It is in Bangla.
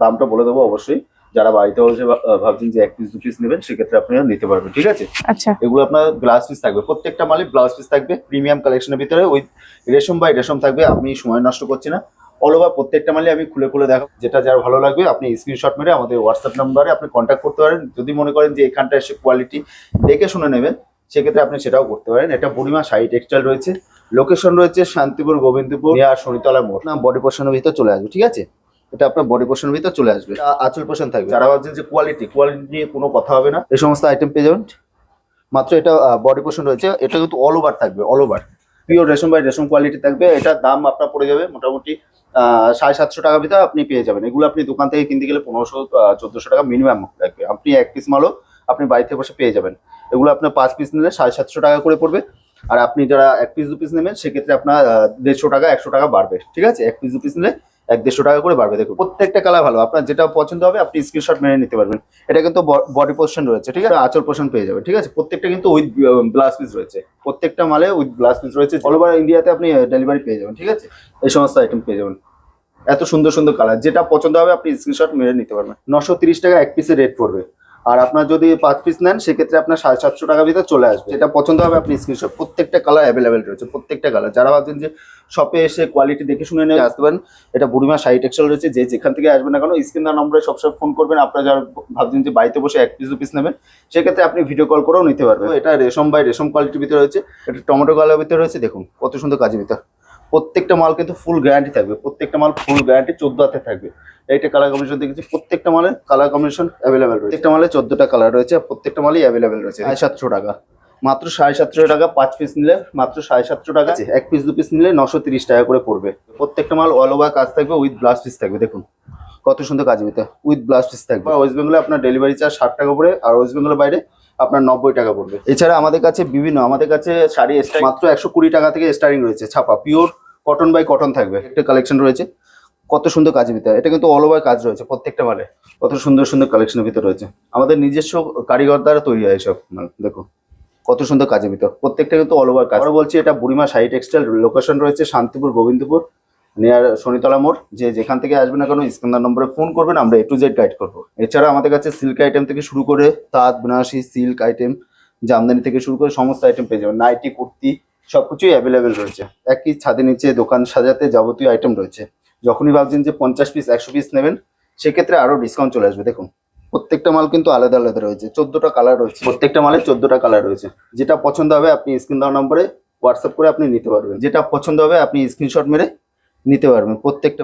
দামটা বলে দেবো অবশ্যই। যারা বাড়িতে বসে ভাবছেন যে 1 পিস 2 পিস নেবেন, সেক্ষেত্রে আপনারা নিতে পারবেন, ঠিক আছে। আচ্ছা এগুলো আপনার ব্লাউজ পিস থাকবে, প্রত্যেকটা মালে ব্লাউজ পিস থাকবে প্রিমিয়াম কালেকশনের ভিতরে, ওই রেশম বাই রেশম থাকবে। আমি সময় নষ্ট করছি না, অল ওভার প্রত্যেকটা মালে আমি খুলে খুলে দেখাবো। যেটা যার ভালো লাগবে আপনি স্ক্রিনশট মেরে আমাদের হোয়াটসঅ্যাপ নাম্বারে আপনি কন্ট্যাক্ট করতে পারেন। যদি মনে করেন যে এখানটা এসে কোয়ালিটি দেখে শুনে নেবেন, সেক্ষেত্রে আপনি সেটাও করতে পারেন। এটা বুড়িমা শাড়ি টেক্সটাইল রয়েছে, লোকেশন রয়েছে শান্তিপুর গোবিন্দপুর আর শনিতলা মোড় না, বডি পোর্শনের ভিতর চলে আসবে, ঠিক আছে। এটা আপনার বডি পোর্শনের ভিতর চলে আসবে, আঁচল পোর্শন থাকবে। যারা ভাবছেন যে কোয়ালিটি নিয়ে কোনো কথা হবে না, এই সমস্ত আইটেম পেয়ে যাবেন। মাত্র এটা বডি পোর্শন রয়েছে, এটা কিন্তু অল ওভার থাকবে, অল ওভার পিওর রেশম বাই রেশম কোয়ালিটি থাকবে। এটার দাম আপনার পড়ে যাবে মোটামুটি 750 টাকার ভিতরে আপনি পেয়ে যাবেন। এগুলো আপনি দোকান থেকে কিনতে গেলে 1500-1400 টাকা মিনিমাম লাগবে। আপনি 1 পিস মালও আপনি বাড়িতে বসে পেয়ে যাবেন। এগুলো আপনার 5 পিস নিলে 750 টাকা করে পড়বে। আর আপনি যারা 1 পিস 2 পিস নেবেন, সেক্ষেত্রে আপনার 150 টাকা 100 টাকা বাড়বে, ঠিক আছে। 1 পিস 2 পিস নিলে 150 টাকা করে বাড়বে। দেখুন প্রত্যেকটা কালার ভালো, আপনার যেটা পছন্দ হবে আপনি স্ক্রিনশট মেরে নিতে পারবেন। এটা কিন্তু বডি পোর্শন রয়েছে, ঠিক আছে, আঁচল পোর্শন পেয়ে যাবে, ঠিক আছে। প্রত্যেকটা কিন্তু উইথ ব্লাউজ পিস রয়েছে, প্রত্যেকটা মালে উইথ ব্লাউজ পিস রয়েছে। অল ওভার ইন্ডিয়াতে আপনি ডেলিভারি পেয়ে যাবেন, ঠিক আছে। এই সমস্ত আইটেম পেয়ে যাবেন, এত সুন্দর সুন্দর কালার। যেটা পছন্দ হবে আপনি স্ক্রিনশট মেরে নিতে পারবেন। 930 টাকা 1 পিসের রেট পড়বে। আর আপনার যদি 5 পিস নেন, সেক্ষেত্রে আপনার 750 টাকার ভিতরে চলে আসবে। যেটা পছন্দ হবে আপনি স্ক্রিনশট, প্রত্যেকটা কালার অ্যাভেলেবেল রয়েছে, প্রত্যেকটা কালার। যারা ভাবছেন যে শপে এসে কোয়ালিটি দেখে শুনে নিয়ে আসতে পারেন, এটা বুড়িমা শাড়ি টেক্সটাইল রয়েছে। যে যেখান থেকে আসবেন না কেন, স্ক্রিন নম্বরে সবসময় ফোন করবেন। আপনারা যারা ভাবছেন যে বাড়িতে বসে 1 পিস 2 পিস নেবেন, সেক্ষেত্রে আপনি ভিডিও কল করেও নিতে পারবেন। এটা রেশম বাই রেশম কোয়ালিটির ভিতরে রয়েছে, এটা টমেটো কালার ভিতরে রয়েছে। দেখুন কত সুন্দর কাজের ভিতর। প্রত্যেকটা মাল কিন্তু ফুল গ্যারান্টি থাকবে, প্রত্যেকটা মাল ফুল গ্যারান্টি 14 হাতে থাকবে। এইটা কালার কম্বিনেশন দেখেছি, প্রত্যেকটা মালে কালার কম্বিনেশন অ্যাভেলেবেল রয়েছে। প্রত্যেকটা মালে 14টা কালার রয়েছে, প্রত্যেকটা মালই অ্যাভেলেবেল রয়েছে। 750 টাকা, মাত্র 750 টাকা। 5 পিস নিলে মাত্র 750 টাকা। 1 পিস 2 পিস নিলে 930 টাকা করে পড়বে। প্রত্যেকটা মাল অল ওভার কাজ থাকবে, উইথ ব্লাউজ পিস থাকবে। দেখুন কত সুন্দর কাজ ভিতরে উইথ ব্লাউজ পিস থাকবে। ওয়েস্ট বেঙ্গলে আপনার ডেলিভারি চার্জ 60 টাকা পড়ে, আর ওয়েস্ট বেঙ্গলের বাইরে আপনার 90 টাকা পড়বে। এছাড়া আমাদের কাছে আমাদের কাছে শাড়ি মাত্র 120 টাকা থেকে স্টার্টিং রয়েছে। ছাপা পিওর কটন বাই কটন থাকবে, একটা কালেকশন রয়েছে। কত সুন্দর কাজের ভিতরে, এটা কিন্তু অল ওভার কাজ রয়েছে প্রত্যেকটা মালে। কত সুন্দর সুন্দর কালেকশনের ভিতরে রয়েছে, আমাদের নিজস্ব কারিগর দ্বারা তৈরি হয় সব মাল। দেখো কত সুন্দর কাজের ভিতর, প্রত্যেকটা কিন্তু অল ওভার কাজ। বলছি এটা বুড়িমা শাড়ি টেক্সটাইল, লোকেশন রয়েছে শান্তিপুর গোবিন্দপুর নিয়ার শনিতলা মোড়। যে যেখান থেকে আসবে না কেন, স্ক্রিনার নম্বরে ফোন করবেন, আমরা A to Z গাইড করবো। এছাড়া আমাদের কাছে সিল্ক আইটেম থেকে শুরু করে তাঁত বেনারসি সিল্ক আইটেম, জামদানি থেকে শুরু করে সমস্ত আইটেম পেয়ে যাবেন। নাইটি কুর্তি সবকিছুই অ্যাভেলেবেল রয়েছে। একই ছাদের নিচে দোকান সাজাতে যাবতীয় আইটেম রয়েছে। যখনই ভাবছেন যে 50 পিস 100 পিস নেবেন, সেক্ষেত্রে আরো ডিসকাউন্ট চলে আসবে। দেখুন প্রত্যেকটা মাল কিন্তু আলাদা আলাদা রয়েছে, 14টা কালার রয়েছে, প্রত্যেকটা মালে 14টা কালার রয়েছে। যেটা পছন্দ হবে আপনি স্ক্রিন দেওয়া নম্বরে হোয়াটসঅ্যাপ করে আপনি নিতে পারবেন। যেটা পছন্দ হবে আপনি স্ক্রিনশট মেরে নিতে পারবেন। প্রত্যেকটা